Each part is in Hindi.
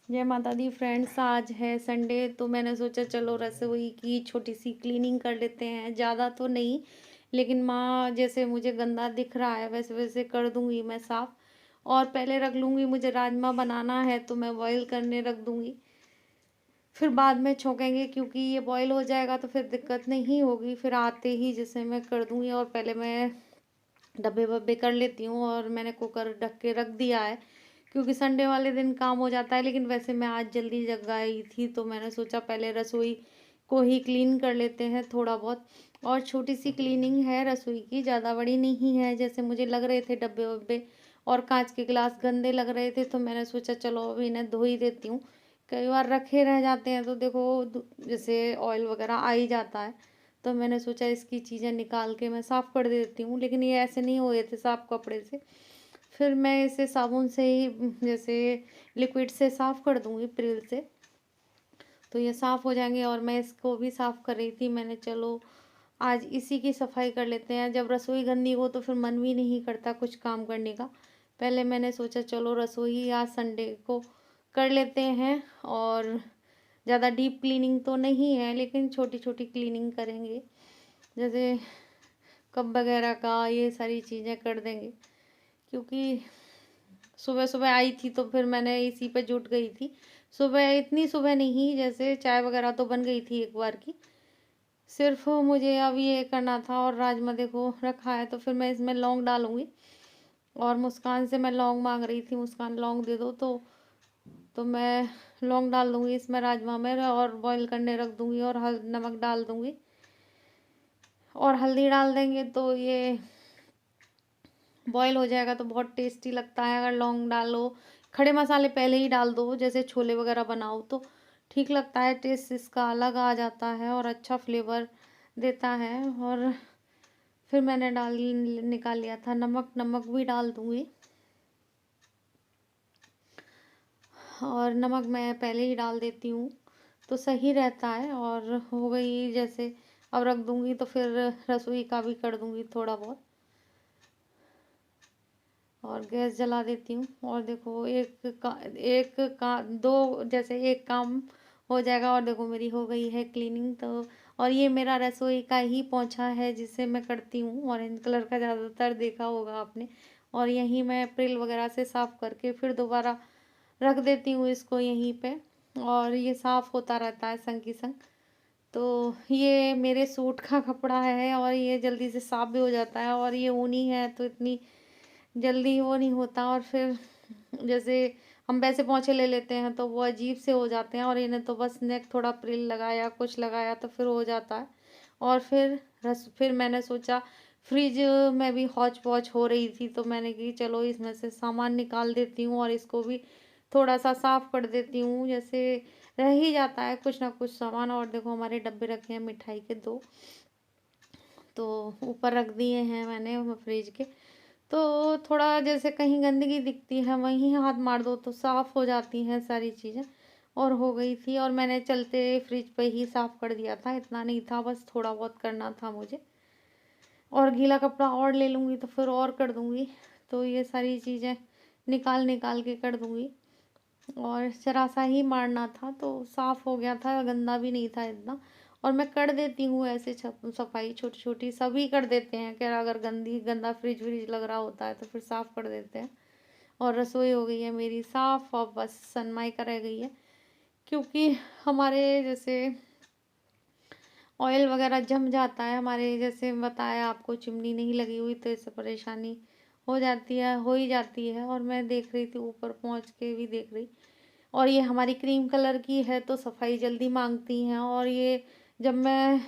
जय माता दी फ्रेंड्स। आज है संडे तो मैंने सोचा चलो रसोई की छोटी सी क्लीनिंग कर लेते हैं। ज़्यादा तो नहीं, लेकिन माँ जैसे मुझे गंदा दिख रहा है वैसे वैसे कर दूंगी मैं साफ़। और पहले रख लूँगी, मुझे राजमा बनाना है तो मैं बॉईल करने रख दूँगी। फिर बाद में छौंकेंगे क्योंकि ये बॉईल हो जाएगा तो फिर दिक्कत नहीं होगी। फिर आते ही जैसे मैं कर दूँगी। और पहले मैं डब्बे वब्बे कर लेती हूँ और मैंने कुकर ढक के रख दिया है क्योंकि संडे वाले दिन काम हो जाता है। लेकिन वैसे मैं आज जल्दी जग आई थी तो मैंने सोचा पहले रसोई को ही क्लीन कर लेते हैं थोड़ा बहुत। और छोटी सी क्लीनिंग है रसोई की, ज़्यादा बड़ी नहीं है। जैसे मुझे लग रहे थे डब्बे वब्बे और कांच के गिलास गंदे लग रहे थे तो मैंने सोचा चलो अभी इन्हें धो ही देती हूँ। कई बार रखे रह जाते हैं तो देखो जैसे ऑयल वगैरह आ ही जाता है। तो मैंने सोचा इसकी चीज़ें निकाल के मैं साफ़ कर देती हूँ, लेकिन ये ऐसे नहीं हुए थे साफ़ कपड़े से। फिर मैं इसे साबुन से ही जैसे लिक्विड से साफ़ कर दूँगी प्रिल से, तो ये साफ़ हो जाएंगे। और मैं इसको भी साफ़ कर रही थी, मैंने चलो आज इसी की सफाई कर लेते हैं। जब रसोई गंदी हो तो फिर मन भी नहीं करता कुछ काम करने का। पहले मैंने सोचा चलो रसोई आज संडे को कर लेते हैं। और ज़्यादा डीप क्लीनिंग तो नहीं है, लेकिन छोटी छोटी क्लीनिंग करेंगे। जैसे कप वगैरह का ये सारी चीज़ें कर देंगे क्योंकि सुबह सुबह आई थी तो फिर मैंने इसी पे जुट गई थी। सुबह इतनी सुबह नहीं, जैसे चाय वगैरह तो बन गई थी एक बार की। सिर्फ मुझे अब ये करना था। और राजमा देखो रखा है तो फिर मैं इसमें लौंग डालूंगी। और मुस्कान से मैं लौंग मांग रही थी, मुस्कान लौंग दे दो तो मैं लौंग डाल दूंगी इसमें राजमा में और बॉईल करने रख दूंगी। और नमक डाल दूंगी और हल्दी डाल देंगे तो ये बॉईल हो जाएगा तो बहुत टेस्टी लगता है। अगर लौंग डालो, खड़े मसाले पहले ही डाल दो जैसे छोले वगैरह बनाओ तो ठीक लगता है, टेस्ट इसका अलग आ जाता है और अच्छा फ्लेवर देता है। और फिर मैंने निकाल लिया था नमक, नमक भी डाल दूंगी। और नमक मैं पहले ही डाल देती हूँ तो सही रहता है। और हो गई जैसे, अब रख दूंगी तो फिर रसोई का भी कर दूंगी थोड़ा बहुत। और गैस जला देती हूँ। और देखो दो जैसे एक काम हो जाएगा। और देखो मेरी हो गई है क्लीनिंग तो। और ये मेरा रसोई का ही पोंछा है जिसे मैं करती हूँ, ऑरेंज कलर का ज़्यादातर देखा होगा आपने। और यहीं मैं प्रिल वगैरह से साफ़ करके फिर दोबारा रख देती हूँ इसको यहीं पे। और ये साफ़ होता रहता है संग की संग। तो ये मेरे सूट का कपड़ा है और ये जल्दी से साफ़ भी हो जाता है। और ये ऊनी है तो इतनी जल्दी वो नहीं होता। और फिर जैसे हम वैसे पोंछे ले लेते हैं तो वो अजीब से हो जाते हैं। और इन्हें तो बस नेक थोड़ा प्रिल लगाया कुछ लगाया तो फिर हो जाता है। और फिर मैंने सोचा फ्रिज में भी हौच पौच हो रही थी तो मैंने कि चलो इसमें से सामान निकाल देती हूँ और इसको भी थोड़ा सा साफ कर देती हूँ। जैसे रह ही जाता है कुछ ना कुछ सामान। और देखो हमारे डब्बे रखे हैं मिठाई के दो, तो ऊपर रख दिए हैं मैंने फ्रिज के। तो थोड़ा जैसे कहीं गंदगी दिखती है वहीं हाथ मार दो तो साफ़ हो जाती हैं सारी चीज़ें। और हो गई थी और मैंने चलते फ्रिज पे ही साफ़ कर दिया था, इतना नहीं था, बस थोड़ा बहुत करना था मुझे। और गीला कपड़ा और ले लूँगी तो फिर और कर दूँगी। तो ये सारी चीज़ें निकाल निकाल के कर दूँगी। और ज़रा सा ही मारना था तो साफ़ हो गया था, गंदा भी नहीं था इतना। और मैं कर देती हूँ ऐसे सफाई छोटी छोटी, सभी कर देते हैं कि अगर गंदा फ्रिज व्रिज लग रहा होता है तो फिर साफ़ कर देते हैं। और रसोई हो गई है मेरी साफ़, और बस सनमाइका रह गई है क्योंकि हमारे जैसे ऑयल वगैरह जम जाता है हमारे, जैसे बताया आपको चिमनी नहीं लगी हुई तो इससे परेशानी हो जाती है, हो ही जाती है। और मैं देख रही थी ऊपर पहुँच के भी देख रही। और ये हमारी क्रीम कलर की है तो सफाई जल्दी मांगती हैं। और ये जब मैं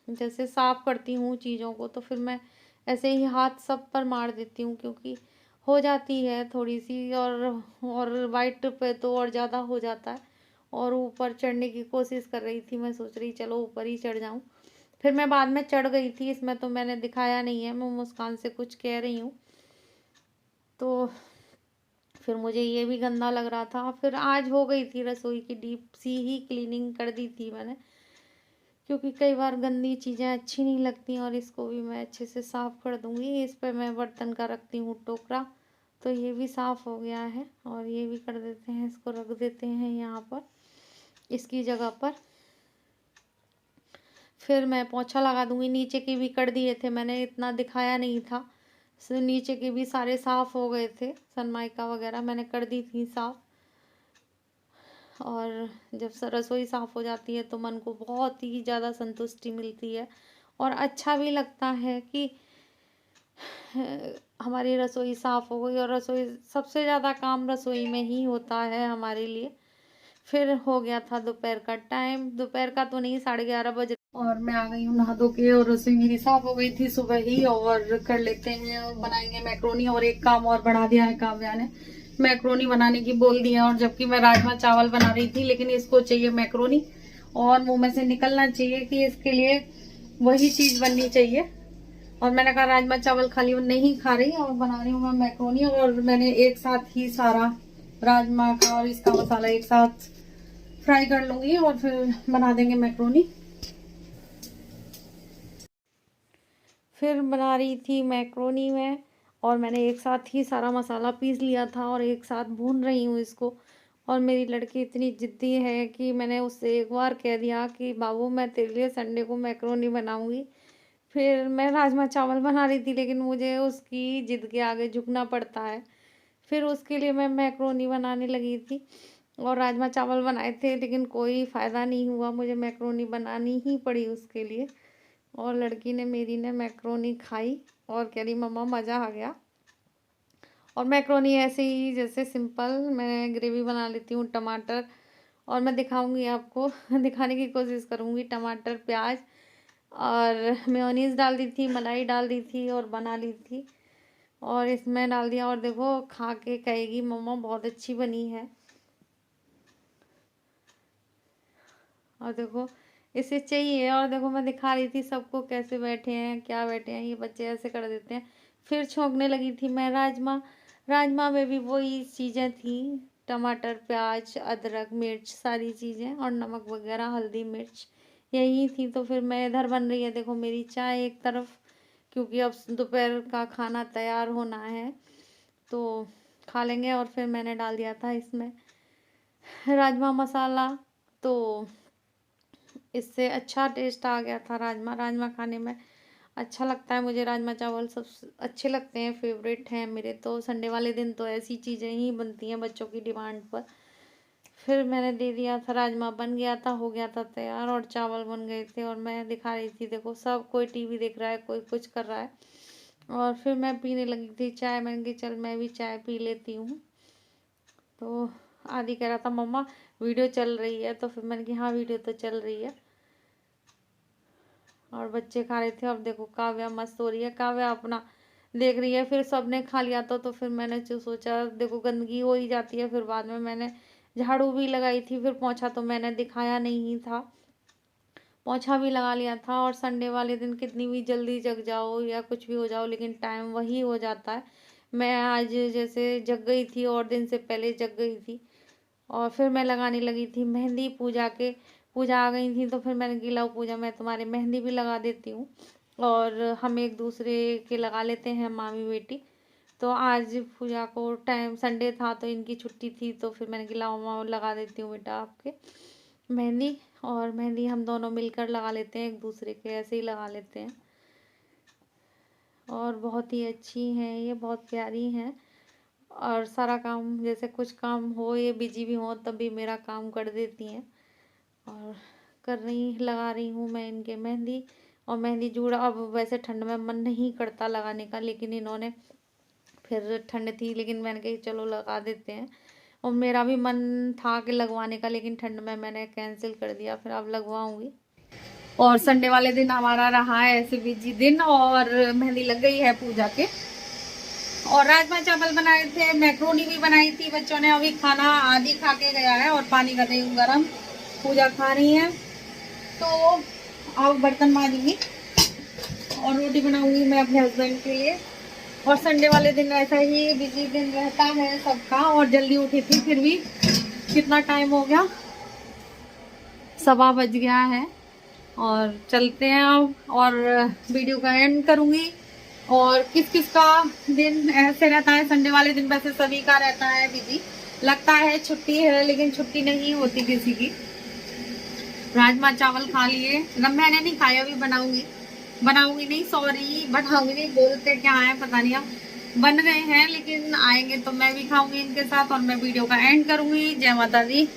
जैसे साफ करती हूँ चीज़ों को तो फिर मैं ऐसे ही हाथ सब पर मार देती हूँ क्योंकि हो जाती है थोड़ी सी। और वाइट पे तो और ज़्यादा हो जाता है। और ऊपर चढ़ने की कोशिश कर रही थी, मैं सोच रही चलो ऊपर ही चढ़ जाऊँ। फिर मैं बाद में चढ़ गई थी, इसमें तो मैंने दिखाया नहीं है, मैं मुस्कान से कुछ कह रही हूँ तो फिर मुझे ये भी गंदा लग रहा था। फिर आज हो गई थी रसोई की डीप सी ही क्लीनिंग कर दी थी मैंने क्योंकि कई बार गंदी चीज़ें अच्छी नहीं लगती। और इसको भी मैं अच्छे से साफ़ कर दूंगी। इस पर मैं बर्तन का रखती हूँ टोकरा तो ये भी साफ़ हो गया है और ये भी कर देते हैं, इसको रख देते हैं यहाँ पर इसकी जगह पर। फिर मैं पोछा लगा दूंगी। नीचे के भी कर दिए थे मैंने, इतना दिखाया नहीं था। नीचे के भी सारे साफ़ हो गए थे, सनमाइका वगैरह मैंने कर दी थी साफ़। और जब रसोई साफ़ हो जाती है तो मन को बहुत ही ज़्यादा संतुष्टि मिलती है और अच्छा भी लगता है कि हमारी रसोई साफ़ हो गई। और रसोई सबसे ज़्यादा काम रसोई में ही होता है हमारे लिए। फिर हो गया था दोपहर का टाइम, दोपहर का तो नहीं, 11:30 बजे, और मैं आ गई हूँ नहा धो के और रसोई मेरी साफ हो गई थी सुबह ही। और कर लेते हैं, बनाएंगे मैक्रोनी। और एक काम और बढ़ा दिया है काव्या ने, मैक्रोनी बनाने की बोल दिया। और जबकि मैं राजमा चावल बना रही थी, लेकिन इसको चाहिए मैक्रोनी। और मुंह में से निकलना चाहिए कि इसके लिए वही चीज बननी चाहिए। और मैंने कहा राजमा चावल खाली नहीं खा रही और बना रही हूँ मैं मैक्रोनी। और मैंने एक साथ ही सारा राजमा का और इसका मसाला एक साथ फ्राई कर लूंगी और फिर बना देंगे मैक्रोनी। फिर बना रही थी मैक्रोनी में, और मैंने एक साथ ही सारा मसाला पीस लिया था और एक साथ भून रही हूँ इसको। और मेरी लड़की इतनी जिद्दी है कि मैंने उससे एक बार कह दिया कि बाबू मैं तेरे लिए संडे को मैक्रोनी बनाऊंगी। फिर मैं राजमा चावल बना रही थी, लेकिन मुझे उसकी जिद के आगे झुकना पड़ता है। फिर उसके लिए मैं मैक्रोनी बनाने लगी थी और राजमा चावल बनाए थे, लेकिन कोई फ़ायदा नहीं हुआ, मुझे मैक्रोनी बनानी ही पड़ी उसके लिए। और लड़की ने मेरी ने मैक्रोनी खाई और कह रही मम्मा मज़ा आ गया। और मैक्रोनी ऐसे ही जैसे सिंपल मैं ग्रेवी बना लेती हूँ, टमाटर, और मैं दिखाऊंगी आपको दिखाने की कोशिश करूँगी। टमाटर, प्याज और मेयोनीज़ डाल दी थी, मलाई डाल दी थी और बना ली थी और इसमें डाल दिया। और देखो खा के कहेगी मम्मा बहुत अच्छी बनी है। और देखो इसे चाहिए। और देखो मैं दिखा रही थी सबको कैसे बैठे हैं, क्या बैठे हैं, ये बच्चे ऐसे कर देते हैं। फिर छोंकने लगी थी मैं राजमा। राजमा में भी वही चीज़ें थी, टमाटर, प्याज, अदरक, मिर्च, सारी चीज़ें, और नमक वगैरह, हल्दी, मिर्च, यही थी। तो फिर मैं इधर बन रही है देखो मेरी चाय एक तरफ, क्योंकि अब दोपहर का खाना तैयार होना है तो खा लेंगे। और फिर मैंने डाल दिया था इसमें राजमा मसाला, तो इससे अच्छा टेस्ट आ गया था। राजमा खाने में अच्छा लगता है मुझे। राजमा चावल सब अच्छे लगते हैं, फेवरेट हैं मेरे। तो संडे वाले दिन तो ऐसी चीज़ें ही बनती हैं बच्चों की डिमांड पर। फिर मैंने दे दिया था, राजमा बन गया था, हो गया था तैयार, और चावल बन गए थे। और मैं दिखा रही थी देखो सब कोई टीवी देख रहा है, कोई कुछ कर रहा है। और फिर मैं पीने लगी थी चाय। मैंने कहा चल मैं भी चाय पी लेती हूँ। तो आदि कह रहा था मम्मा वीडियो चल रही है, तो फिर मैंने कहा हाँ वीडियो तो चल रही है। और बच्चे खा रहे थे। और देखो काव्या मस्त हो रही है, काव्या अपना देख रही है। फिर सबने खा लिया तो फिर मैंने जो सोचा, देखो गंदगी हो ही जाती है। फिर बाद में मैंने झाड़ू भी लगाई थी, फिर पोंछा तो मैंने दिखाया नहीं था, पोंछा भी लगा लिया था। और संडे वाले दिन कितनी भी जल्दी जग जाओ या कुछ भी हो जाओ, लेकिन टाइम वही हो जाता है। मैं आज जैसे जग गई थी और दिन से पहले जग गई थी। और फिर मैं लगाने लगी थी मेहंदी। पूजा आ गई थी, तो फिर मैंने कहा लाओ पूजा मैं तुम्हारे मेहंदी भी लगा देती हूँ और हम एक दूसरे के लगा लेते हैं मामी बेटी। तो आज पूजा को टाइम संडे था तो इनकी छुट्टी थी, तो फिर मैंने कहा लाओ माँ लगा देती हूँ बेटा आपके मेहंदी। और मेहंदी हम दोनों मिलकर लगा लेते हैं, एक दूसरे के ऐसे ही लगा लेते हैं। और बहुत ही अच्छी हैं ये, बहुत प्यारी हैं। और सारा काम, जैसे कुछ काम हो, ये बिजी भी हो तब भी मेरा काम कर देती हैं। और लगा रही हूँ मैं इनके मेहंदी। और मेहंदी जूड़ा, अब वैसे ठंड में मन नहीं करता लगाने का, लेकिन इन्होंने, फिर ठंड थी लेकिन मैंने कही चलो लगा देते हैं। और मेरा भी मन था कि लगवाने का, लेकिन ठंड में मैंने कैंसिल कर दिया, फिर अब लगवाऊंगी। और संडे वाले दिन हमारा रहा है ऐसे बिजी दिन, और मेहंदी लग गई है पूजा के। और राजमा चावल बनाए थे, मैक्रोनी भी बनाई थी बच्चों ने। अभी खाना आदि खा के गया है और पानी कर रही हूँ गरम, पूजा खा रही है। तो अब बर्तन मांजूंगी और रोटी बनाऊंगी मैं अपने हस्बैंड के लिए। और संडे वाले दिन ऐसा ही बिजी दिन रहता है सबका। और जल्दी उठी थी, फिर भी कितना टाइम हो गया, 1:15 बज गया है। और चलते हैं अब, और वीडियो का एंड करूंगी। और किस किस का दिन ऐसे रहता है, संडे वाले दिन वैसे सभी का रहता है बिजी, लगता है छुट्टी है लेकिन छुट्टी नहीं होती किसी की। राजमा चावल खा लिए, मैंने नहीं खाया, अभी बनाऊंगी नहीं, सॉरी बनाऊंगी नहीं, बोलते क्या है पता नहीं, अब बन गए हैं लेकिन आएंगे तो मैं भी खाऊंगी इनके साथ और मैं वीडियो का एंड करूंगी। जय माता दी।